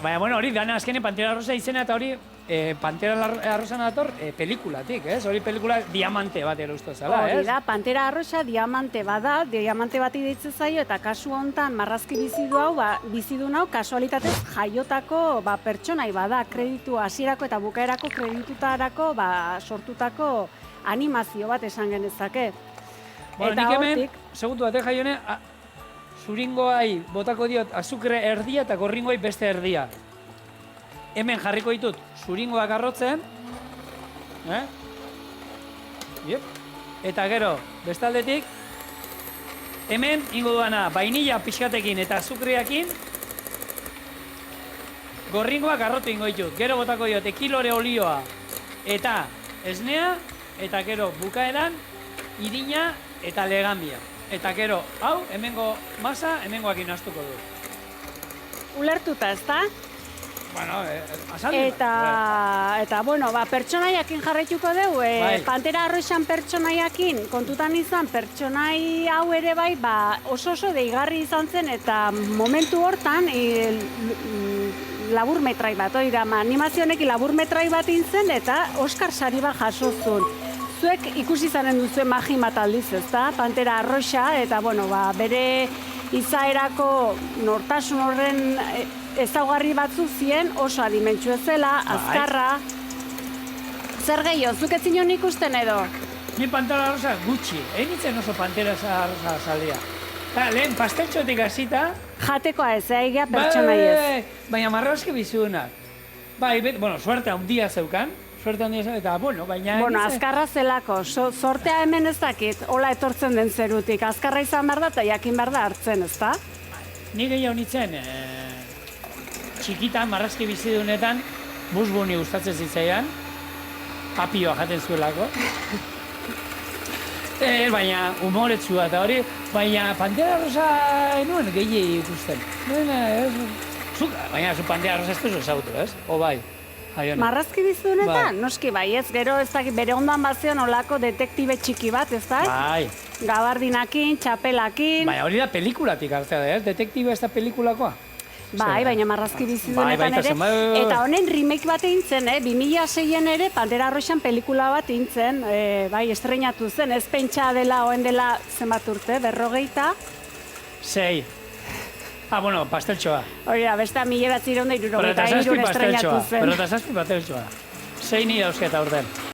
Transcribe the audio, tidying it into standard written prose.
Baina, bueno, hori, dana azkenen Pantera Rosa izena eta hori Pantera Rosa dator pelikulatik, ez? Hori pelikula diamante bat uste zela, ez? Hori da, Pantera Rosa diamante bada, diamante bati deitzen zaio, eta kasu hontan marrazki bizidun hau kasualitatez jaiotako pertsonai bada, kreditu hasierako eta bukaerako kreditutarako sortutako animazio bat esan genezake. Bueno, nik hemen, segundu bat, jaione, zuringoai botako diot azukre erdia eta gorringoai beste erdia. Hemen jarriko ditut zuringoak arrotzen, eta gero, bestaldetik, hemen ingo duana vainilla pixkatekin eta azukreakin, gorringoak arrotu ingo ditut. Gero botako diot ekilore olioa eta esnea, eta gero bukaeran irina eta legambia. Eta gero, hau, hemengo masa, hemengoakin astuko du. Ulertuta, ezta? Bueno, azaldu. Eta, bueno, pertsonaiakin jarraituko dugu, Pantera Rosan pertsonaiakin kontutan izan, pertsonai hau ere bai, oso deigarri izan zen, eta momentu hortan, laburmetrai bat, animazionekin laburmetrai bat intzen, eta Oscar sari bat jasozun. Zuek ikusi zanen duzuen magi bat aldiz, ezta? Pantera Rosa, eta, bueno, bere izaerako nortasun horren ezaugarri batzuk zien, oso adimentsu ezela, azkarra. Zer gehiago, zuk ez zinon ikusten edo? Ni Pantera Rosa gutxi, egin oso Pantera Rosa zaldia. Lehen, pasteltxotik hasita... Jatekoa ez, egia pertsonai ez. Baina marrazki bizunak. Bueno, suerte handia zeukan, eta, bueno, baina... Bueno, azkarra zelako, sortea hemen ez dakit, hola etortzen den zerutik. Azkarra izan behar da eta jakin behar da hartzen, ezta? Ni gehiago nintzen, txikitan, marrazki bizidunetan, busbuni gustatzen zitzaidan, papioa jaten zuelako. Baina humoretsua eta hori, baina Pantera Rosa enuen gehiagi ikusten. Baina zu Pantera Rosa ez duzu ezagutu, ez? O bai? Marrazki bizidunetan? Noski bai, ez gero ez dakit bere ondan bazion olako detektibe txiki bat, ez da? Bai. Gabardinakin, txapelakin... Baina hori da pelikulatik hartzea da, ez? Detektibe ez da pelikulakoa? Bai, baina marrazki bizidunetan ere. Eta honen remake bat egin zen, 2006-en ere Pantera Rosan pelikula bat egin zen, bai, estreinatu zen, ez pentsa dela, oen dela zenbat urte, 40? 6. Bueno, pasteltxoa. Hori da, beste 1973 estreinatu zen. Pero eta zazpi pasteltxoa. 6 ni dauzketa urten.